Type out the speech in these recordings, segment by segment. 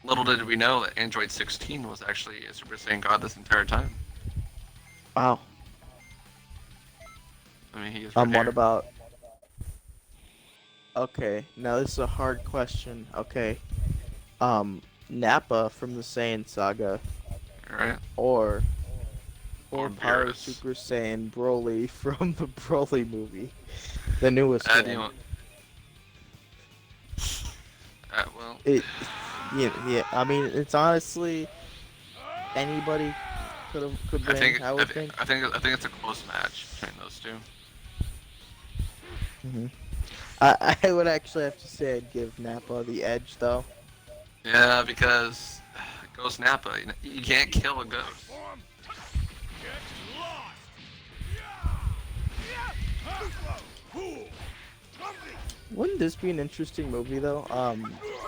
little did we know that Android 16 was actually a Super Saiyan God this entire time. Wow. I mean, he is right What here. about? Okay, now this is a hard question. Okay. Nappa from the Saiyan Saga, Alright? or Or Power Beerus. Super Saiyan Broly from the Broly movie, the newest Do you one. want... well, It, yeah. I mean, it's honestly anybody could I win. think I I, would th- think. I think it's a close match between those two. hmm I would actually have to say I'd give Nappa the edge though. Yeah, because Ghost Nappa, you can't kill a ghost. Wouldn't this be an interesting movie though?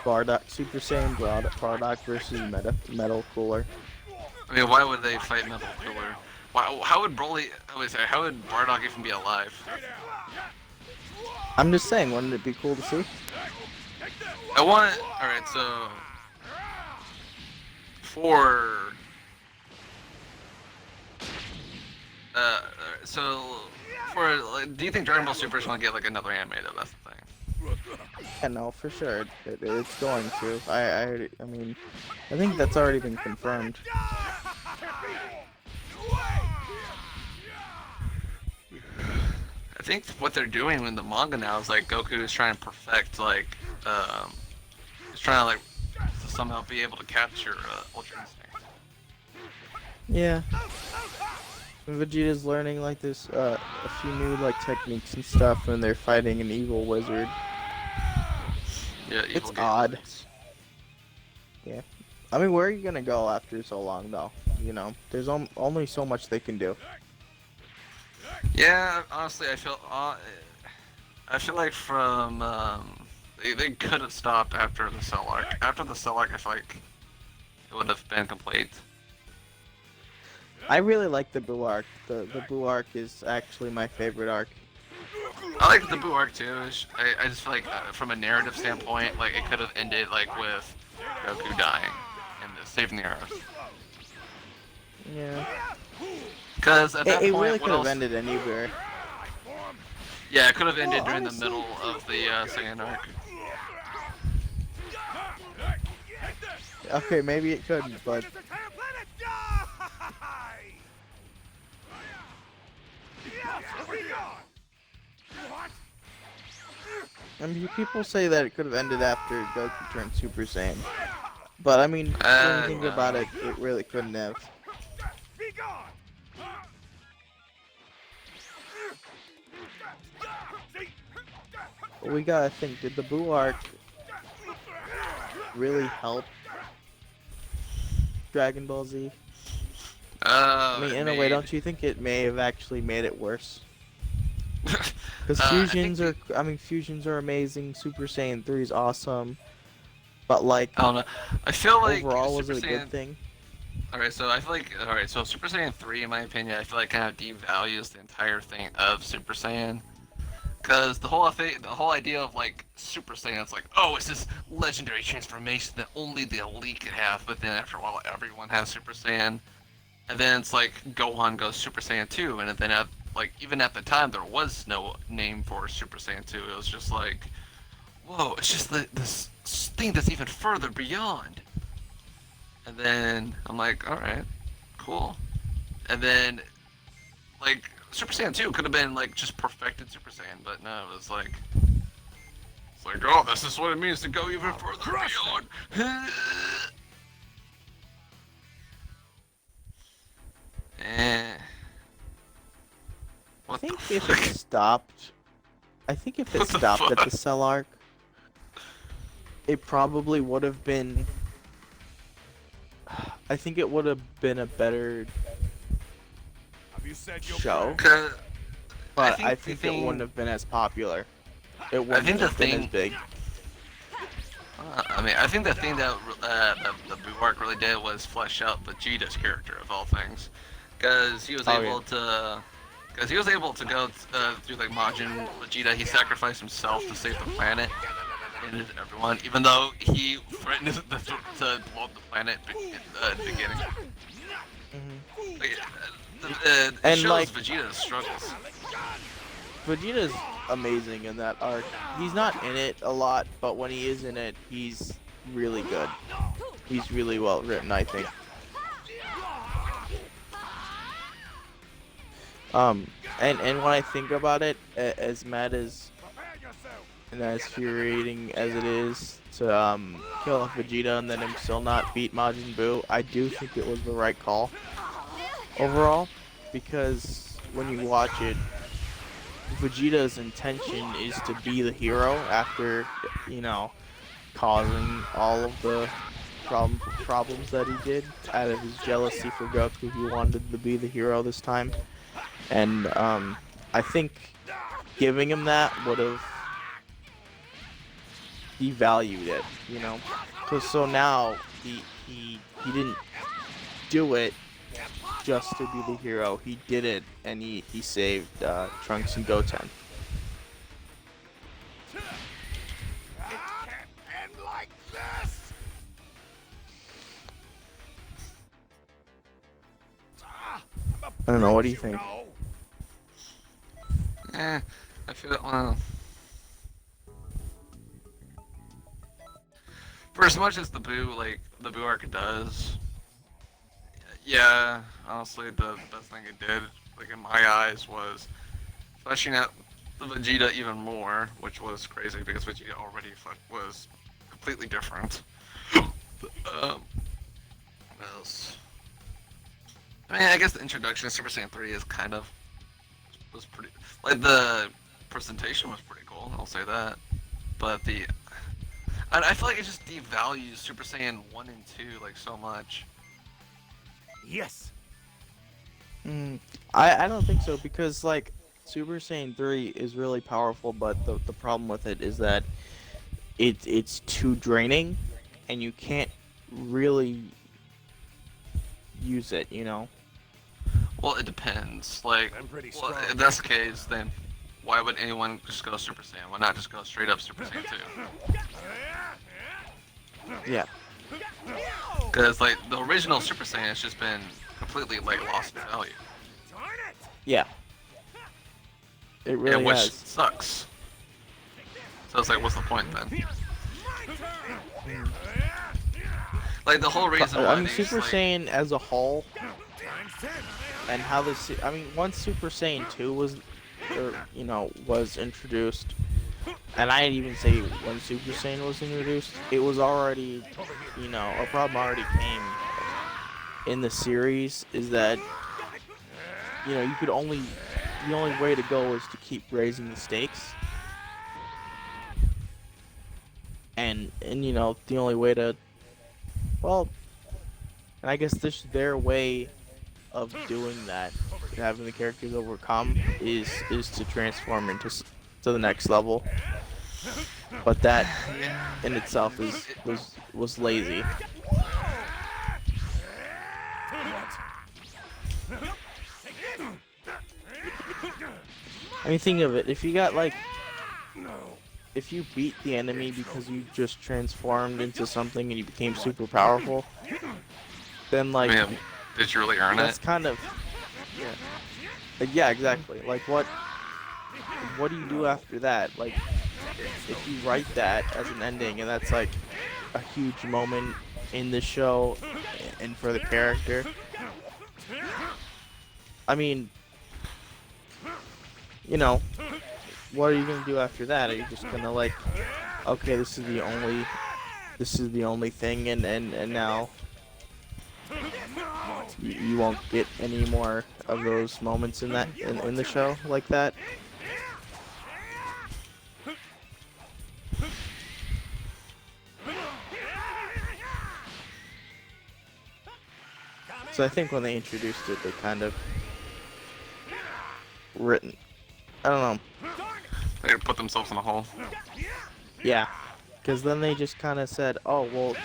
Bardock Super Saiyan Bardock versus Metal Cooler. I mean, why would they fight Metal Killer? Why, how would Broly? I would say, how would Bardock even be alive? I'm just saying, wouldn't it be cool to see? I want. All right, so for uh, so for like, do you think Dragon Ball Super is gonna get like another anime though? That's the thing. Yeah, no, for sure. It's going to. I mean, I think that's already been confirmed. I think what they're doing in the manga now is like Goku is trying to perfect like he's trying to like somehow be able to capture Ultra Instinct. Yeah. Vegeta's learning like this, a few new like techniques and stuff when they're fighting an evil wizard. Yeah, It's evil game odd. wizards. Yeah. I mean, where are you gonna go after so long though? You know, there's only so much they can do. Yeah, honestly, I feel like from they could have stopped after the Cell arc. After the Cell arc, I feel like it would have been complete. I really like the Boo arc. The Boo arc is actually my favorite arc. I like the Boo arc too. I just feel like from a narrative standpoint, like it could have ended like with Goku dying and saving the Earth. Yeah. Because at that It point, really what could have else? ended anywhere. Yeah, it could have ended Well, during the honestly, middle of the Saiyan arc. okay, maybe it could, but I mean, people say that it could have ended after Goku turned Super Saiyan. But I mean, when you think about No. it, it really couldn't have. But we gotta think, did the Buu arc really help Dragon Ball Z? I mean, It in a way, made. don't you think it may have actually made it worse? Because I think fusions are, I mean, fusions are amazing. Super Saiyan 3 is awesome. But like, I don't know. I feel like overall, was Super it a good Saiyan. thing? Alright, so I feel like alright, so Super Saiyan 3, in my opinion, I feel like kind of devalues the entire thing of Super Saiyan. Because the whole idea of like Super Saiyan, it's like, oh, it's this legendary transformation that only the elite can have. But then after a while, everyone has Super Saiyan. And then it's like Gohan goes Super Saiyan 2, and then like even at the time there was no name for Super Saiyan 2. It was just like, whoa, it's just this thing that's even further beyond. And then I'm like, all right, cool. And then like Super Saiyan 2 could have been like just perfected Super Saiyan, but no, it was like it's like, oh, this is what it means to go even further beyond. eh. I What the think if it fuck? stopped, I think if it What the stopped at the fuck? Cell arc, it probably would have been. I think it would have been a better show, Cause I but I think the think it wouldn't thing, have been as popular. It I wouldn't think the have been as thing, big. I mean, I think the thing that the Boo arc really did was flesh out Vegeta's character of all things, because he was Oh yeah. able to, because he was able to go through like Majin Vegeta. He sacrificed himself to save the planet and everyone, even though he threatened to blow up the planet in the beginning. Like, it And, shows like, Vegeta's struggles. Vegeta's amazing in that arc. He's not in it a lot, but when he is in it, he's really good. He's really well written, I think. Um, and when I think about it, as mad as and as infuriating as it is to kill off Vegeta and then him still not beat Majin Buu, I do think it was the right call overall, because when you watch it, Vegeta's intention is to be the hero after, you know, causing all of the problems that he did out of his jealousy for Goku. He wanted to be the hero this time, and I think giving him that would have devalued it, you know. So now he didn't do it just to be the hero. He did it, and he saved Trunks and Goten. I don't know. What do you think? I feel that well. For as much as the Buu arc does, yeah, honestly, the best thing it did, like in my eyes, was fleshing out the Vegeta even more, which was crazy because Vegeta already was completely different. What else? I mean, I guess the introduction of Super Saiyan 3 is was pretty, like, the presentation was pretty cool, I'll say that. But I feel like it just devalues Super Saiyan 1 and 2, like, so much. Yes. I don't think so, because, like, Super Saiyan 3 is really powerful, but the problem with it is that it's too draining, and you can't really use it, you know? Well, it depends. Like, I'm pretty well, strong. if that's the case, then why would anyone just go Super Saiyan? Why not just go straight up Super Saiyan 2? Yeah. Because, like, the original Super Saiyan has just been completely, like, lost its value. Yeah. It really And which has. sucks. So it's like, what's the point then? Like, the whole reason why I mean, these, Super like, Saiyan as a whole, and how this, I mean, once Super Saiyan 2 was, was introduced, and I'd even say when Super Saiyan was introduced, it was already, a problem already came in the series, is that, the only way to go is to keep raising the stakes. And the only way to, well, and I guess this their way of doing that, having the characters overcome, is to transform to the next level. But that in itself was lazy. I mean, think of it. If you got if you beat the enemy because you just transformed into something and you became super powerful, then I mean, did you really earn that's it? kind of, yeah, exactly. Like, what do you do after that? Like, if you write that as an ending, and that's like a huge moment in the show and for the character, I mean, what are you gonna do after that? Are you just gonna, like, okay, this is the only thing, and now you won't get any more of those moments in the show like that? So I think when they introduced it, they kind of I don't know. They put themselves in a hole. Yeah, because then they just kind of said, oh,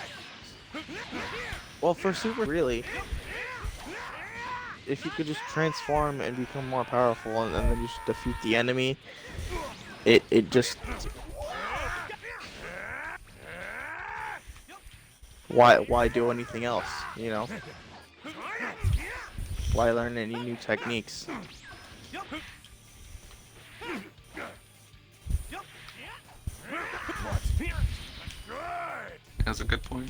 well, for Super, really, if you could just transform and become more powerful and then just defeat the enemy, it just, Why do anything else? You know? Why learn any new techniques? That's a good point.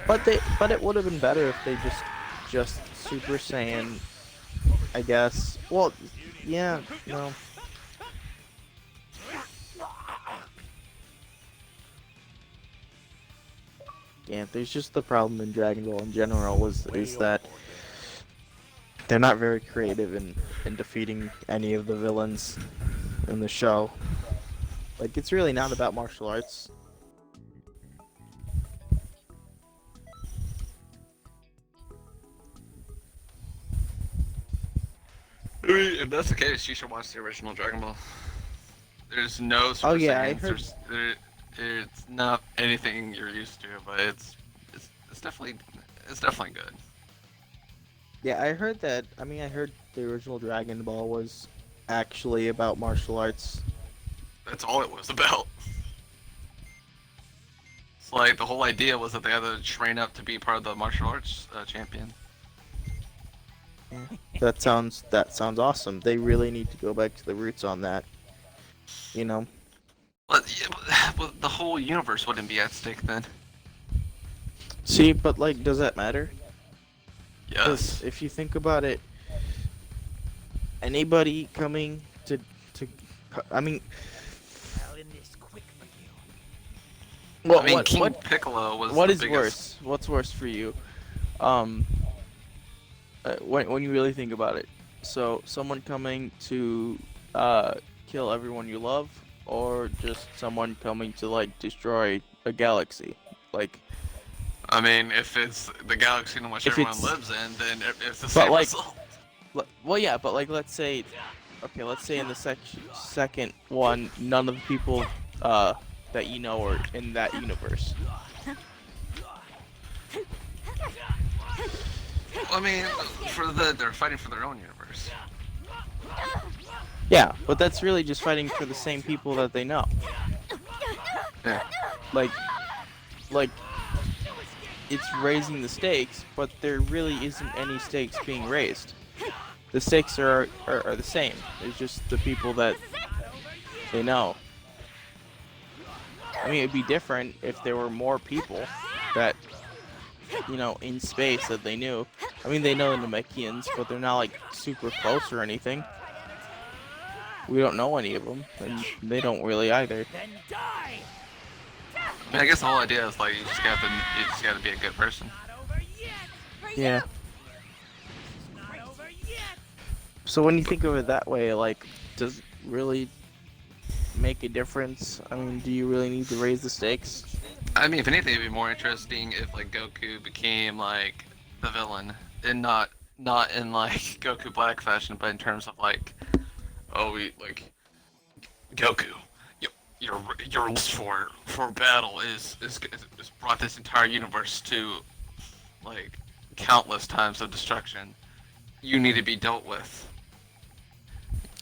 But it would have been better if they just Super Saiyan, I guess. Well, yeah, no. Yeah, there's just the problem in Dragon Ball in general is that they're not very creative in defeating any of the villains in the show. Like, it's really not about martial arts. I mean, if that's the case, you should watch the original Dragon Ball. There's no Super Oh yeah, I Saiyans. heard. It's not anything you're used to, but it's definitely good. Yeah, I heard that. I mean, I heard the original Dragon Ball was actually about martial arts. That's all it was about. It's like the whole idea was that they had to train up to be part of the martial arts champion. That sounds awesome. They really need to go back to the roots on that. You know. But, yeah, but the whole universe wouldn't be at stake then. See, but like, does that matter? Yes. 'Cause if you think about it, anybody coming to, I mean, well, I mean, King Piccolo was what the is biggest... worse? What's worse for you? When you really think about it, so someone coming to kill everyone you love, or just someone coming to like destroy a galaxy, like. I mean, if it's the galaxy in which If everyone it's- lives in, then it's the But same like- result. Well, yeah, but like, let's say in the second one, none of the people that you know are in that universe. I mean, they're fighting for their own universe. Yeah, but that's really just fighting for the same people that they know. Yeah. Like, it's raising the stakes, but there really isn't any stakes being raised. The stakes are the same. It's just the people that they know. I mean, it'd be different if there were more people that, you know, in space that they knew. I mean, they know the Namekians, but they're not like super close or anything. We don't know any of them, and they don't really either. I mean, I guess the whole idea is like you just gotta be a good person. Yeah. So when you think of it that way, like, does it really make a difference? I mean, do you really need to raise the stakes? I mean, if anything, it'd be more interesting if like Goku became like the villain, and not in like Goku Black fashion, but in terms of like, oh, we like Goku, your list for battle is brought this entire universe to like countless times of destruction. You need to be dealt with.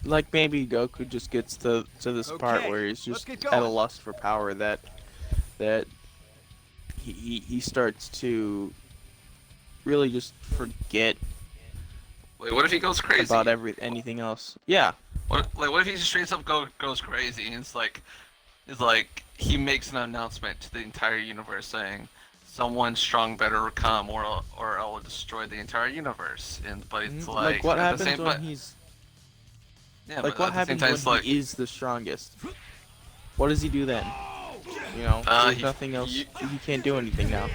Like, maybe Goku just gets to this part Okay, where he's let's just get at a going. lust for power that he starts to really just forget Like, what if he goes crazy? about anything else. Yeah. What if he just straight up goes crazy and it's like he makes an announcement to the entire universe saying, "Someone strong better come, or I will destroy the entire universe." And but it's like what at the happens same, when but, he's yeah, like, but what at the same happens time, when it's like, he is the strongest? What does he do then? You know, there's nothing else. He can't do anything now.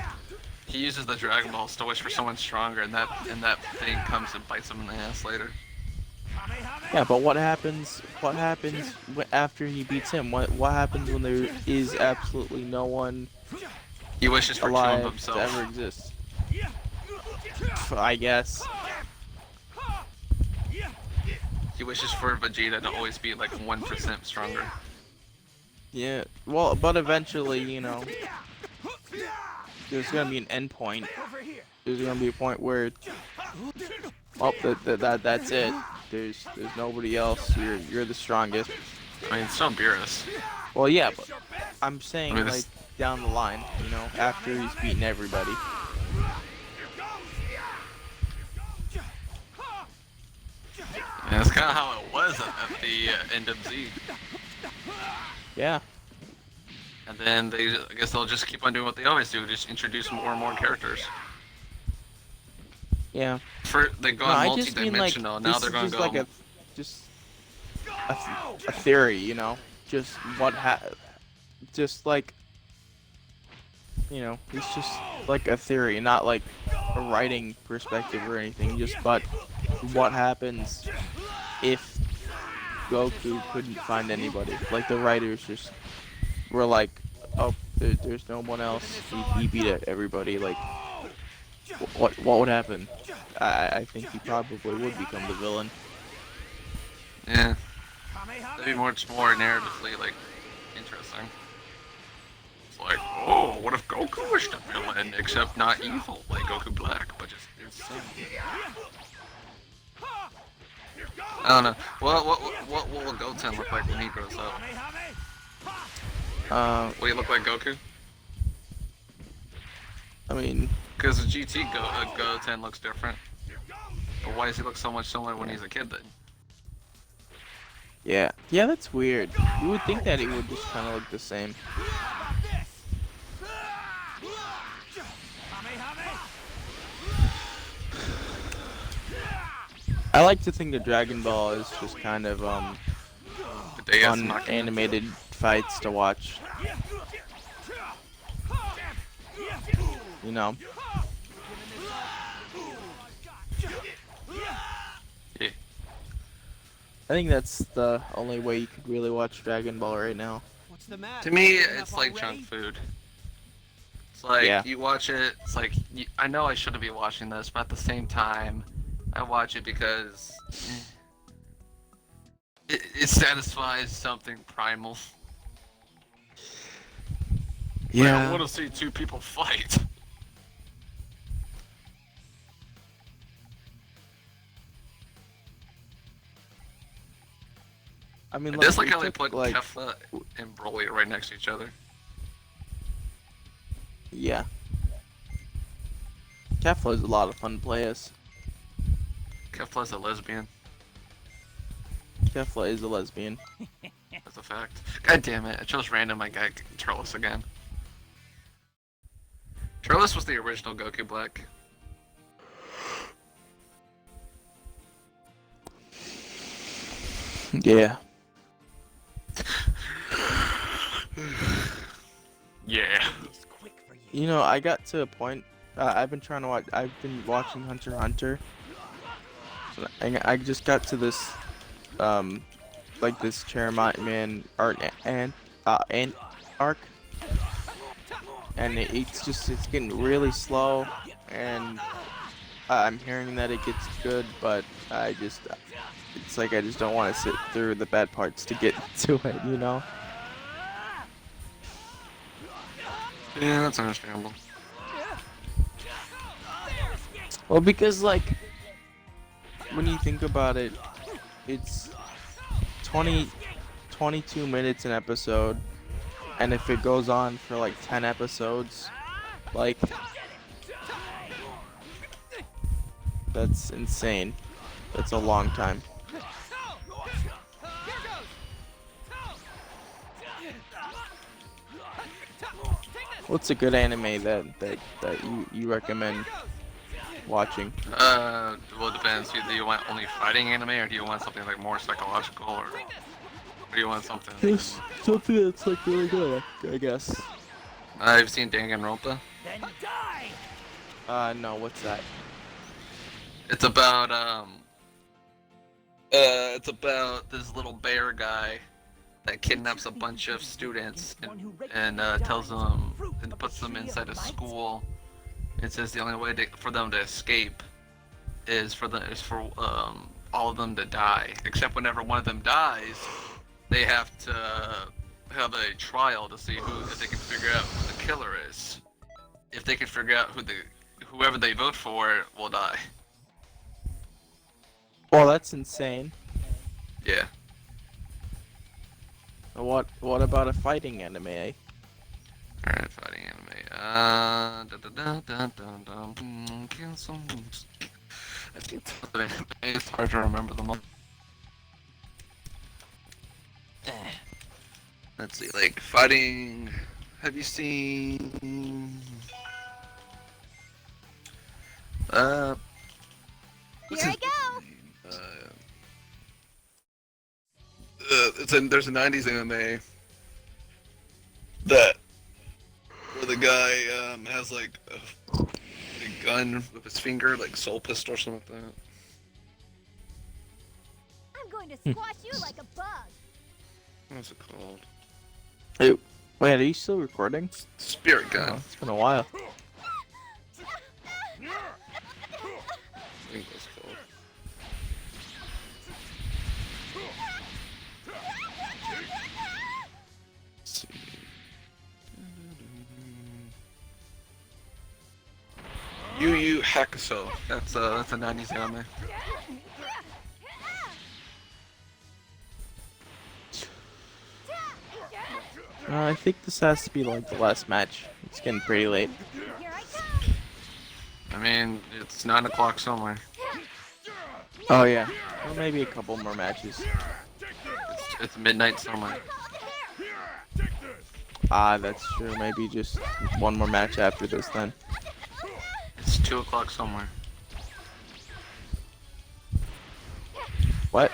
he uses the Dragon Balls to wish for someone stronger, and that thing comes and bites him in the ass later. Yeah, but what happens? What happens after he beats him? What happens when there is absolutely no one He wishes for two of alive to himself. ever exist? I guess. He wishes for Vegeta to always be like 1% stronger. Yeah. Well, but eventually, you know, there's gonna be an end point. There's gonna be a point where, oh, that's it. There's nobody else. You're the strongest. I mean, it's still Beerus. Well, yeah, but I'm saying I mean, like this- down the line, you know, after he's beaten everybody. Yeah, that's kind of how it was at the end of Z. Yeah. And then I guess they'll just keep on doing what they always do, just introduce more and more characters. Yeah. They go No, on I just mean like multi-dimensional. Now this they're is gonna just go. like just a theory, you know, just just like, you know, it's just like a theory, not like a writing perspective or anything. Just but what happens if Goku couldn't find anybody? Like the writers just were like, oh, there's no one else. He beat everybody. Like, what would happen? I think he probably would become the villain. Yeah, that'd be much more narratively like interesting. It's like, oh, what if Goku was the villain, except not evil, like Goku Black, but just insane. I don't know. What will Goten look like when he grows up? Will he look like Goku? I mean, Because the GT Goten looks different. But why does he look so much similar when he's a kid then? yeah, that's weird. You would think that it would just kind of look the same. I like to think that Dragon Ball is just kind of fun animated fights to watch. You know. Yeah. I think that's the only way you could really watch Dragon Ball right now. What's the matter? To me, Enough it's like already? junk food. It's like, Yeah. you watch it, it's like, I know I shouldn't be watching this, but at the same time, I watch it because it satisfies something primal. Like, I want to see two people fight. I mean, Just like we how they took, put like, Kefla and Broly right next to each other. yeah. Kefla is a lot of fun to play as. Kefla's a lesbian. Kefla is a lesbian. That's a fact. God damn it, I chose random my guy Turles again. Turles was the original Goku Black. Yeah. Yeah. It's quick for you. You know, I got to a point. I've been trying to watch. I've been watching Hunter x Hunter. And I just got to this, like this Chairman Man art and arc, and it's getting really slow, and I'm hearing that it gets good, but it's like I just don't want to sit through the bad parts to get to it, you know? Yeah, that's understandable. Well, because like when you think about it, it's 22 minutes an episode, and if it goes on for like 10 episodes, like that's insane. That's a long time. What's a good anime that you recommend watching? Well, it depends. Do you want only fighting anime, or do you want something like more psychological, or do you want something? Just something that's like really good, I guess. I've seen Danganronpa. Then die! No, what's that? It's about it's about this little bear guy that kidnaps a bunch of students and tells them and puts them inside a school. It says the only way for them to escape is for all of them to die. Except whenever one of them dies, they have to have a trial to see if they can figure out who the killer is. If they can figure out whoever they vote for will die. Well, that's insane. Yeah. What about a fighting anime? Alright, fighting anime. Cancel. I think it's hard to remember them all. Let's see, like fighting. Have you seen? What's Here I his go. name? There's a '90s anime that where the guy has like a gun with his finger, like soul pistol or something like that. I'm going to squash you like a bug. What's it called? Hey, wait, are you still recording? Spirit Oh, gun. it's been a while. I think that's called. Let's see. Yu Yu Hakusho. That's a '90s anime. I think this has to be like the last match. It's getting pretty late. Here I come. I mean, it's 9 o'clock somewhere. Oh yeah, well, maybe a couple more matches. It's midnight somewhere. Ah, that's true. Maybe just one more match after this then. It's 2 o'clock somewhere. What?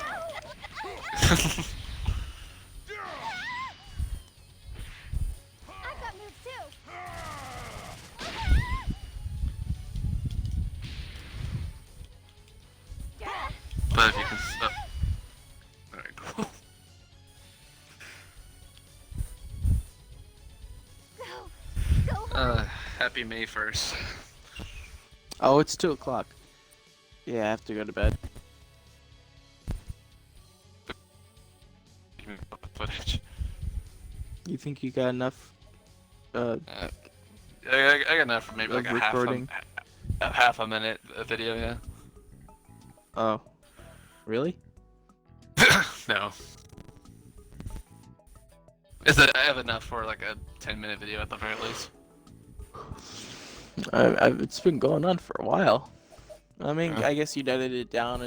I've got moves too. But if you can stop. Alright, cool. Go. Go hard. Happy May 1st. Oh, it's 2 o'clock. Yeah, I have to go to bed. Footage. You think you got enough? I got enough for maybe Of like recording. a half a minute video, yeah. Oh, really? No. I have enough for like a 10-minute video at the very least. It's been going on for a while. I mean, Yeah. I guess you'd edit it down